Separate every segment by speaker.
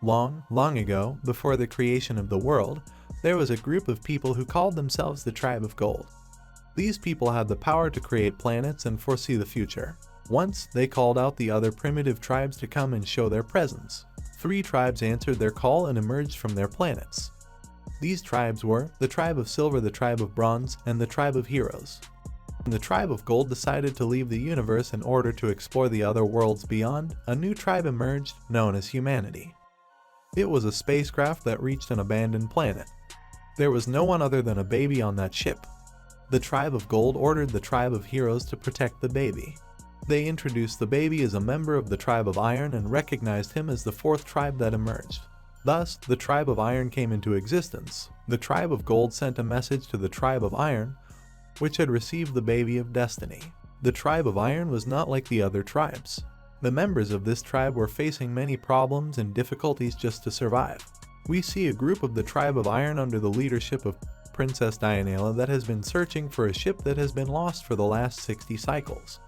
Speaker 1: Long, long ago, before the creation of the world, there was a group of people who called themselves the Tribe of Gold. These people had the power to create planets and foresee the future. Once, they called out the other primitive tribes to come and show their presence. 3 tribes answered their call and emerged from their planets. These tribes were the Tribe of Silver, the Tribe of Bronze, and the Tribe of Heroes. The Tribe of Gold decided to leave the universe in order to explore the other worlds beyond. A new tribe emerged, known as humanity. It was a spacecraft that reached an abandoned planet. There was no one other than a baby on that ship. The Tribe of Gold ordered the Tribe of Heroes to protect the baby. They introduced the baby as a member of the Tribe of Iron and recognized him as the 4th tribe that emerged. Thus, the Tribe of Iron came into existence. The Tribe of Gold sent a message to the Tribe of Iron, which had received the baby of destiny. The Tribe of Iron was not like the other tribes. The members of this tribe were facing many problems and difficulties just to survive. We see a group of the Tribe of Iron under the leadership of Princess Dianela that has been searching for a ship that has been lost for the last 60 cycles.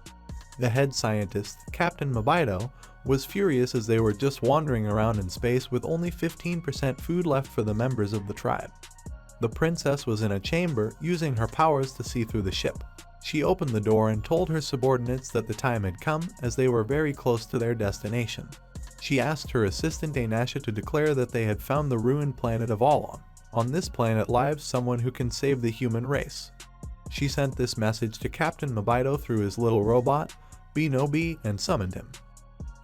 Speaker 1: The head scientist, Captain Mobito, was furious as they were just wandering around in space with only 15% food left for the members of the tribe. The princess was in a chamber, using her powers to see through the ship. She opened the door and told her subordinates that the time had come, as they were very close to their destination. She asked her assistant Ainasha to declare that they had found the ruined planet of Alon. On this planet lives someone who can save the human race. She sent this message to Captain Mobito through his little robot, Binobi, and summoned him.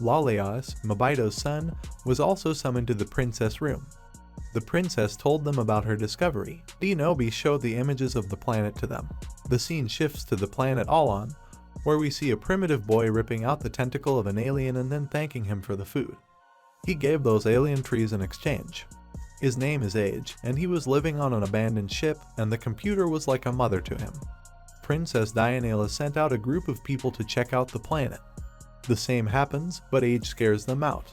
Speaker 1: Laleos, Mobito's son, was also summoned to the princess room. The princess told them about her discovery. Binobi showed the images of the planet to them. The scene shifts to the planet Alon, where we see a primitive boy ripping out the tentacle of an alien and then thanking him for the food. He gave those alien trees in exchange. His name is Age, and he was living on an abandoned ship, and the computer was like a mother to him. Princess Dianela sent out a group of people to check out the planet. The same happens, but Age scares them out.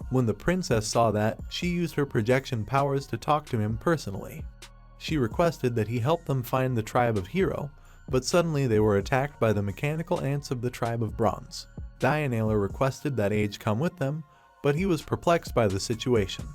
Speaker 1: When the princess saw that, she used her projection powers to talk to him personally. She requested that he help them find the Tribe of Hero, but suddenly they were attacked by the mechanical ants of the Tribe of Bronze. Dianela requested that Age come with them, but he was perplexed by the situation.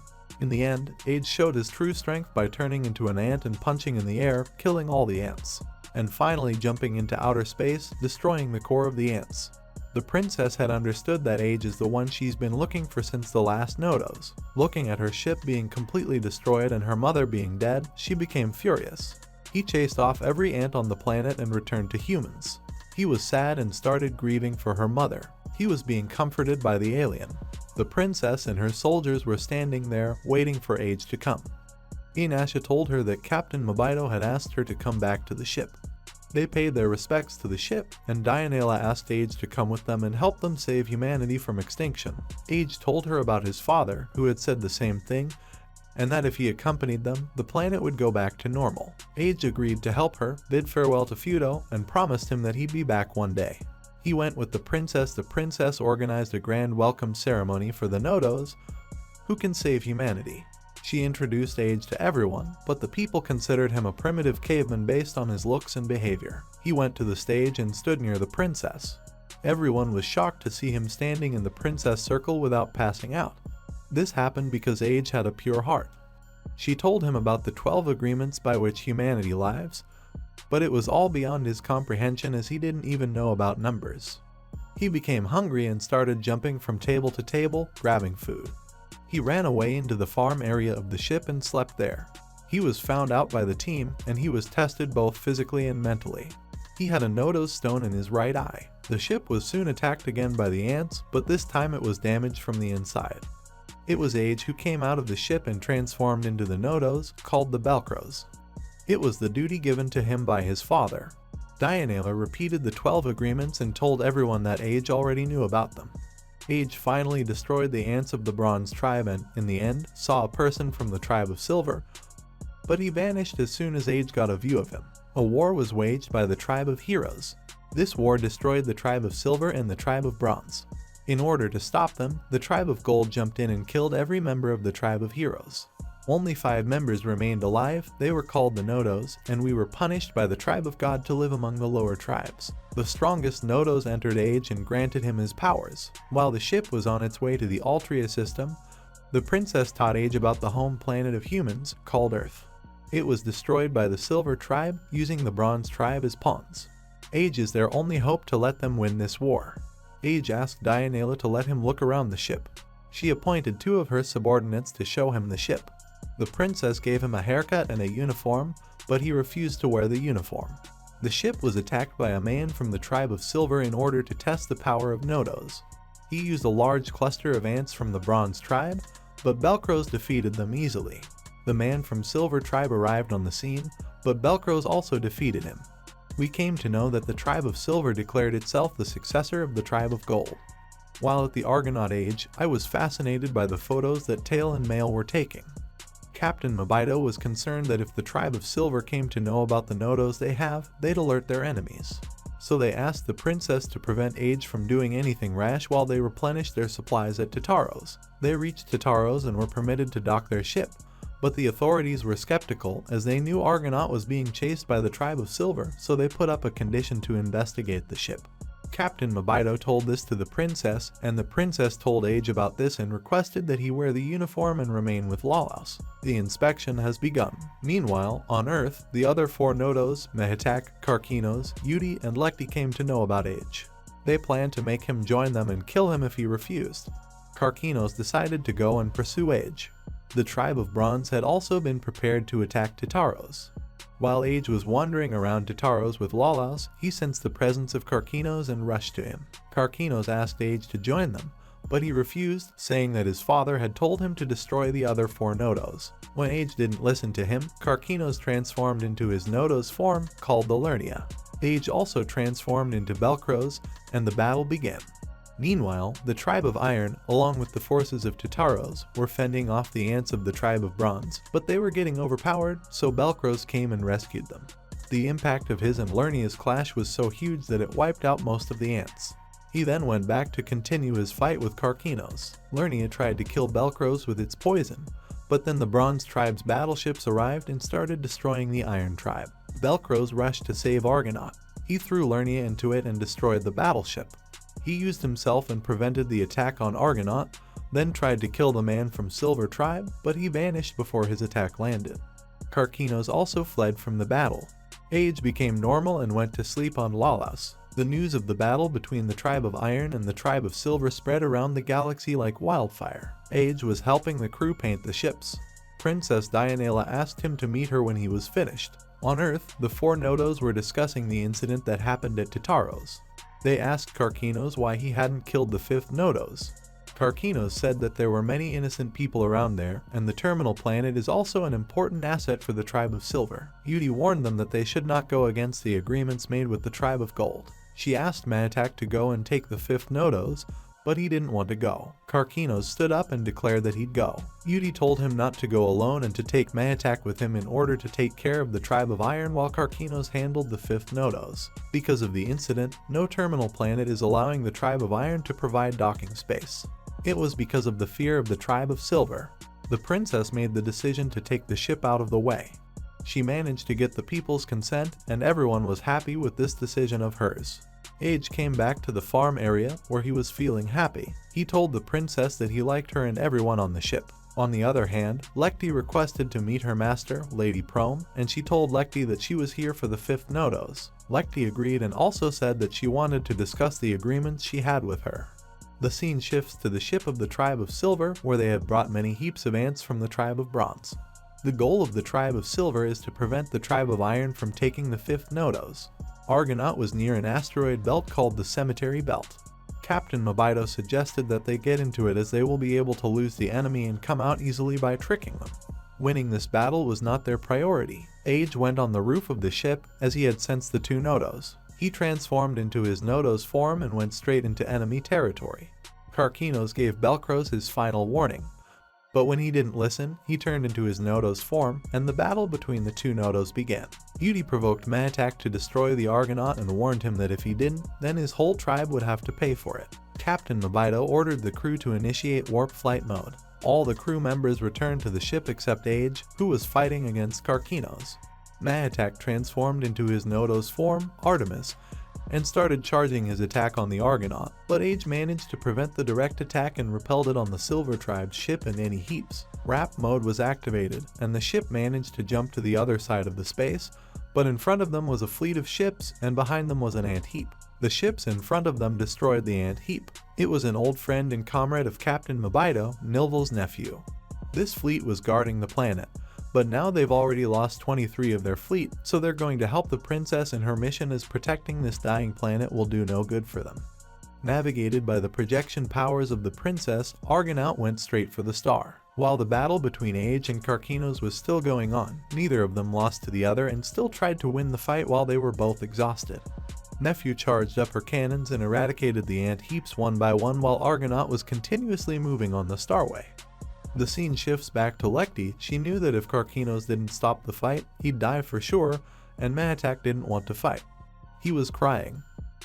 Speaker 1: In the end, Age showed his true strength by turning into an ant and punching in the air, killing all the ants, and finally jumping into outer space, destroying the core of the ants. The princess had understood that Age is the one she's been looking for since the last Nodos. Looking at her ship being completely destroyed and her mother being dead, she became furious. He chased off every ant on the planet and returned to humans. He was sad and started grieving for her mother. He was being comforted by the alien. The princess and her soldiers were standing there, waiting for Age to come. Inasha told her that Captain Mobito had asked her to come back to the ship. They paid their respects to the ship, and Dianela asked Age to come with them and help them save humanity from extinction. Age told her about his father, who had said the same thing, and that if he accompanied them, the planet would go back to normal. Age agreed to help her, bid farewell to Fudo, and promised him that he'd be back one day. He went with the princess. The princess organized a grand welcome ceremony for the Nodos, who can save humanity. She introduced Age to everyone, but the people considered him a primitive caveman based on his looks and behavior. He went to the stage and stood near the princess. Everyone was shocked to see him standing in the princess circle without passing out. This happened because Age had a pure heart. She told him about the 12 agreements by which humanity lives, but it was all beyond his comprehension as he didn't even know about numbers. He became hungry and started jumping from table to table, grabbing food. He ran away into the farm area of the ship and slept there. He was found out by the team, and he was tested both physically and mentally. He had a Nodos stone in his right eye. The ship was soon attacked again by the ants, but this time it was damaged from the inside. It was Age who came out of the ship and transformed into the Nodos, called the Belcros. It was the duty given to him by his father. Dianela repeated the 12 agreements and told everyone that Age already knew about them. Age finally destroyed the ants of the Bronze tribe and, in the end, saw a person from the Tribe of Silver, but he vanished as soon as Age got a view of him. A war was waged by the Tribe of Heroes. This war destroyed the Tribe of Silver and the Tribe of Bronze. In order to stop them, the Tribe of Gold jumped in and killed every member of the Tribe of Heroes. Only 5 members remained alive. They were called the Nodos, and we were punished by the Tribe of God to live among the lower tribes. The strongest Nodos entered Age and granted him his powers. While the ship was on its way to the Altria system, The princess taught Age about the home planet of humans, called Earth. It was destroyed by the Silver tribe, using the Bronze tribe as pawns. Age is their only hope to let them win this war. Age asked Dianela to let him look around the ship. She appointed 2 of her subordinates to show him the ship. The princess gave him a haircut and a uniform, but he refused to wear the uniform. The ship was attacked by a man from the tribe of Silver in order to test the power of Nodos. He used a large cluster of ants from the Bronze tribe, but Belcros defeated them easily. The man from Silver tribe arrived on the scene, but Belcros also defeated him. We came to know that the tribe of Silver declared itself the successor of the tribe of Gold. While at the Argonaut age, I was fascinated by the photos that Tail and Mail were taking. Captain Mobito was concerned that if the tribe of Silver came to know about the Nodos they have, they'd alert their enemies. So they asked the princess to prevent Age from doing anything rash while they replenished their supplies at Taros. They reached Taros and were permitted to dock their ship, but the authorities were skeptical as they knew Argonaut was being chased by the tribe of Silver, so they put up a condition to investigate the ship. Captain Mobito told this to the princess, and the princess told Age about this and requested that he wear the uniform and remain with Lalas. The inspection has begun. Meanwhile, on Earth, the other 4 Nodos, Mehatak, Karkinos, Yudi, and Lekti came to know about Age. They planned to make him join them and kill him if he refused. Karkinos decided to go and pursue Age. The tribe of Bronze had also been prepared to attack Taros. While Age was wandering around Taros with Lalas, he sensed the presence of Karkinos and rushed to him. Karkinos asked Age to join them, but he refused, saying that his father had told him to destroy the other 4 Nodos. When Age didn't listen to him, Karkinos transformed into his Nodos form, called the Lernia. Age also transformed into Belcros, and the battle began. Meanwhile, the tribe of Iron, along with the forces of Taros, were fending off the ants of the tribe of Bronze, but they were getting overpowered, so Belcros came and rescued them. The impact of his and Lernia's clash was so huge that it wiped out most of the ants. He then went back to continue his fight with Karkinos. Lernia tried to kill Belcros with its poison, but then the Bronze tribe's battleships arrived and started destroying the Iron tribe. Belcros rushed to save Argonaut. He threw Lernia into it and destroyed the battleship. He used himself and prevented the attack on Argonaut, then tried to kill the man from Silver tribe, but he vanished before his attack landed. Karkinos also fled from the battle. Age became normal and went to sleep on Lalas. The news of the battle between the tribe of Iron and the tribe of Silver spread around the galaxy like wildfire. Age was helping the crew paint the ships. Princess Dianela asked him to meet her when he was finished. On Earth, the 4 Nodos were discussing the incident that happened at Taros. They asked Karkinos why he hadn't killed the 5th Nodos. Karkinos said that there were many innocent people around there, and the terminal planet is also an important asset for the tribe of Silver. Yudi warned them that they should not go against the agreements made with the tribe of Gold. She asked Manitak to go and take the 5th Nodos, but he didn't want to go. Karkinos stood up and declared that he'd go. Yudi told him not to go alone and to take Manitak with him in order to take care of the tribe of Iron while Karkinos handled the 5th Nodos. Because of the incident, no terminal planet is allowing the tribe of Iron to provide docking space. It was because of the fear of the tribe of Silver. The princess made the decision to take the ship out of the way. She managed to get the people's consent, and everyone was happy with this decision of hers. Age came back to the farm area where he was feeling happy. He told the princess that he liked her and everyone on the ship. On the other hand, Lekti requested to meet her master, Lady Prome, and she told Lekti that she was here for the 5th Nodos. Lekti agreed and also said that she wanted to discuss the agreements she had with her. The scene shifts to the ship of the tribe of Silver, where they had brought many heaps of ants from the tribe of Bronze. The goal of the tribe of Silver is to prevent the tribe of Iron from taking the 5th Nodos. Argonaut was near an asteroid belt called the Cemetery Belt. Captain Mobito suggested that they get into it as they will be able to lose the enemy and come out easily by tricking them. Winning this battle was not their priority. Age went on the roof of the ship as he had sensed the 2 Nodos. He transformed into his Nodos form and went straight into enemy territory. Karkinos gave Belcros his final warning. But when he didn't listen, he turned into his Nodos form, and the battle between the 2 Nodos began. Yudi provoked Manitak to destroy the Argonaut and warned him that if he didn't, then his whole tribe would have to pay for it. Captain Mobito ordered the crew to initiate warp flight mode. All the crew members returned to the ship except Age, who was fighting against Karkinos. Manitak transformed into his Nodos form, Artemis, and started charging his attack on the Argonaut, but Age managed to prevent the direct attack and repelled it on the Silver Tribe's ship in any heaps. Wrap mode was activated, and the ship managed to jump to the other side of the space, but in front of them was a fleet of ships and behind them was an ant heap. The ships in front of them destroyed the ant heap. It was an old friend and comrade of Captain Mobito, Nilvel's nephew. This fleet was guarding the planet, but now they've already lost 23 of their fleet, so they're going to help the princess in her mission as protecting this dying planet will do no good for them. Navigated by the projection powers of the princess, Argonaut went straight for the star. While the battle between Age and Karkinos was still going on, neither of them lost to the other and still tried to win the fight while they were both exhausted. Nephew charged up her cannons and eradicated the ant heaps one by one while Argonaut was continuously moving on the starway. The scene shifts back to Lekti. She knew that if Karkinos didn't stop the fight, he'd die for sure, and Mahatak didn't want to fight. He was crying.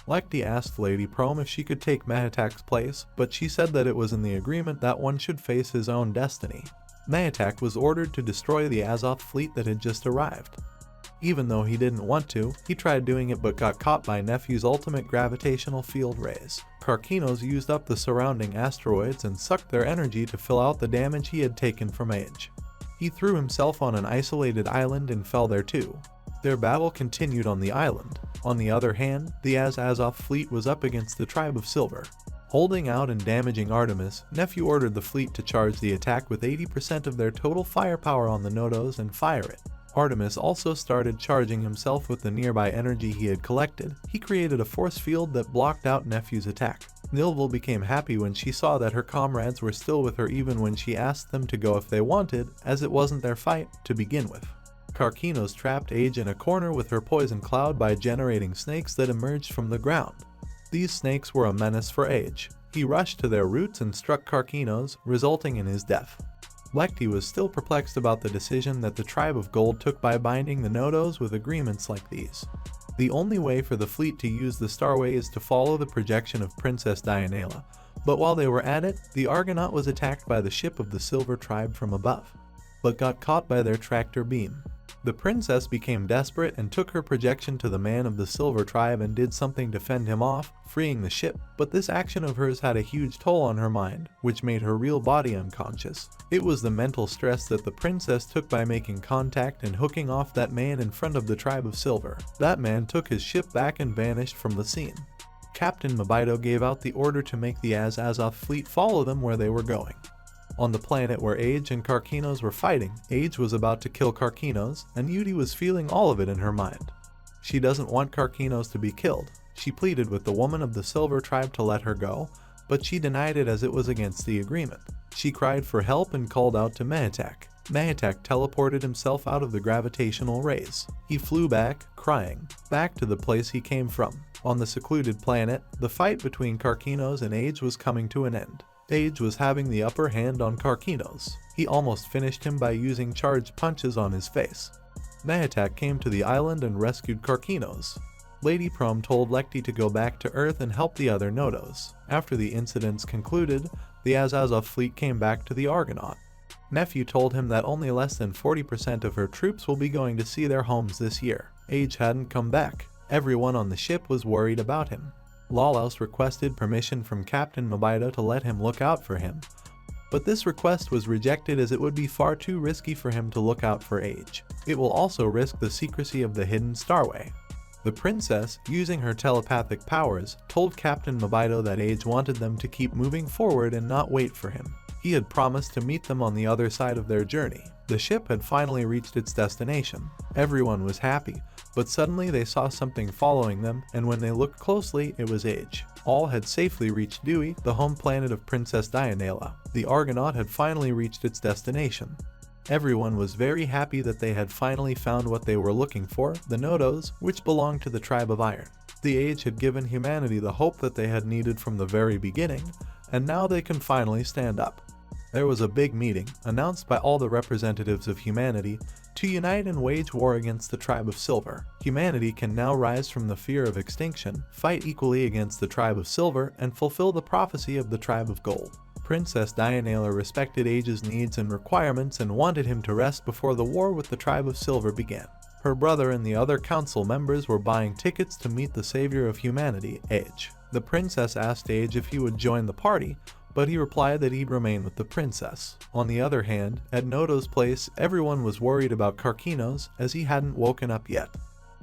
Speaker 1: Lekti asked Lady Prom if she could take Mahatak's place, but she said that it was in the agreement that one should face his own destiny. Mahatak was ordered to destroy the Azoth fleet that had just arrived. Even though he didn't want to, he tried doing it but got caught by Nephew's ultimate gravitational field rays. Karkinos used up the surrounding asteroids and sucked their energy to fill out the damage he had taken from Age. He threw himself on an isolated island and fell there too. Their battle continued on the island. On the other hand, the Azoth fleet was up against the Tribe of Silver. Holding out and damaging Artemis, Nephew ordered the fleet to charge the attack with 80% of their total firepower on the Nodos and fire it. Artemis also started charging himself with the nearby energy he had collected. He created a force field that blocked out Nephew's attack. Nilvel became happy when she saw that her comrades were still with her even when she asked them to go if they wanted, as it wasn't their fight to begin with. Karkinos trapped Age in a corner with her poison cloud by generating snakes that emerged from the ground. These snakes were a menace for Age. He rushed to their roots and struck Karkinos, resulting in his death. Lekti was still perplexed about the decision that the Tribe of Gold took by binding the Nodos with agreements like these. The only way for the fleet to use the Starway is to follow the projection of Princess Dianela, but while they were at it, the Argonaut was attacked by the ship of the Silver Tribe from above, but got caught by their tractor beam. The princess became desperate and took her projection to the man of the Silver Tribe and did something to fend him off, freeing the ship, but this action of hers had a huge toll on her mind, which made her real body unconscious. It was the mental stress that the princess took by making contact and hooking off that man in front of the Tribe of Silver. That man took his ship back and vanished from the scene. Captain Mobito gave out the order to make the Azoth fleet follow them where they were going. On the planet where Age and Karkinos were fighting, Age was about to kill Karkinos, and Yudi was feeling all of it in her mind. She doesn't want Karkinos to be killed. She pleaded with the woman of the Silver Tribe to let her go, but she denied it as it was against the agreement. She cried for help and called out to Mahatak. Mahatak teleported himself out of the gravitational rays. He flew back, crying, back to the place he came from. On the secluded planet, the fight between Karkinos and Age was coming to an end. Age was having the upper hand on Karkinos. He almost finished him by using charged punches on his face. Mahatak came to the island and rescued Karkinos. Lady Prom told Lekti to go back to Earth and help the other Nodos. After the incidents concluded, the Azoth fleet came back to the Argonaut. Nephew told him that only less than 40% of her troops will be going to see their homes this year. Age hadn't come back. Everyone on the ship was worried about him. Lalaus requested permission from Captain Mobito to let him look out for him, but this request was rejected as it would be far too risky for him to look out for Age. It will also risk the secrecy of the hidden Starway. The princess, using her telepathic powers, told Captain Mobito that Age wanted them to keep moving forward and not wait for him. He had promised to meet them on the other side of their journey. The ship had finally reached its destination. Everyone was happy, but suddenly they saw something following them, and when they looked closely, it was Age. All had safely reached Dewey, the home planet of Princess Dianela. The Argonaut had finally reached its destination. Everyone was very happy that they had finally found what they were looking for, the Nodos, which belonged to the Tribe of Iron. The Age had given humanity the hope that they had needed from the very beginning, and now they can finally stand up. There was a big meeting, announced by all the representatives of humanity, to unite and wage war against the Tribe of Silver. Humanity can now rise from the fear of extinction, fight equally against the Tribe of Silver, and fulfill the prophecy of the Tribe of Gold. Princess Dianela respected Age's needs and requirements and wanted him to rest before the war with the Tribe of Silver began. Her brother and the other council members were buying tickets to meet the savior of humanity, Age. The princess asked Age if he would join the party, but he replied that he'd remain with the princess. On the other hand, at Noto's place, everyone was worried about Karkinos as he hadn't woken up yet.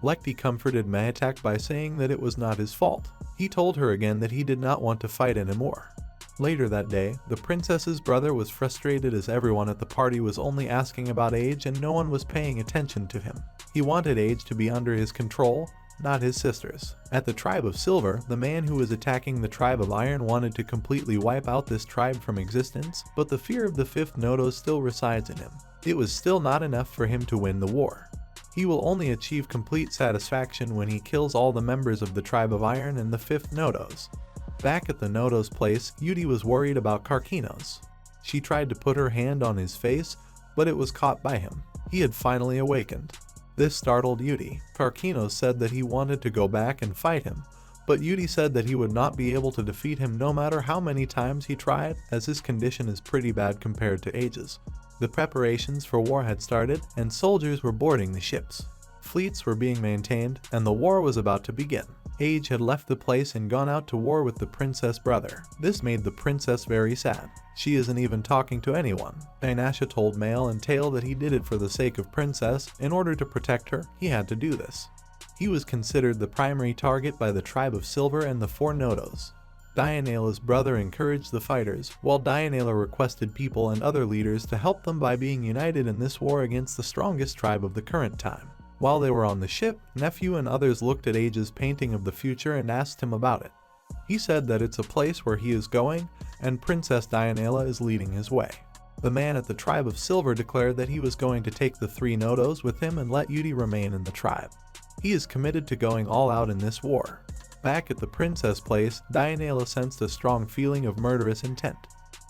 Speaker 1: Lekti comforted Mahatak by saying that it was not his fault. He told her again that he did not want to fight anymore. Later that day, the princess's brother was frustrated as everyone at the party was only asking about Age and no one was paying attention to him. He wanted Age to be under his control, not his sister's. At the tribe of Silver, the man who was attacking the tribe of Iron wanted to completely wipe out this tribe from existence, but the fear of the fifth Noto still resides in him. It was still not enough for him to win the war. He will only achieve complete satisfaction when he kills all the members of the tribe of Iron and the fifth Notos. Back at the Noto's place, Yudi was worried about Karkinos. She tried to put her hand on his face, but it was caught by him. He had finally awakened. This startled Yudi. Karkinos said that he wanted to go back and fight him, but Yudi said that he would not be able to defeat him no matter how many times he tried, as his condition is pretty bad compared to Age's. The preparations for war had started, and soldiers were boarding the ships. Fleets were being maintained, and the war was about to begin. Age had left the place and gone out to war with the princess brother. This made the princess very sad. She isn't even talking to anyone. Dynasha told Mail and Tail that he did it for the sake of Princess. In order to protect her, he had to do this. He was considered the primary target by the tribe of Silver and the four Notos. Dianela's brother encouraged the fighters, while Dianela requested people and other leaders to help them by being united in this war against the strongest tribe of the current time. While they were on the ship, Nephew and others looked at Age's painting of the future and asked him about it. He said that it's a place where he is going, and Princess Dianela is leading his way. The man at the tribe of Silver declared that he was going to take the three Notos with him and let Yudi remain in the tribe. He is committed to going all out in this war. Back at the princess place, Dianela sensed a strong feeling of murderous intent.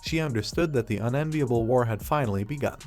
Speaker 1: She understood that the unenviable war had finally begun.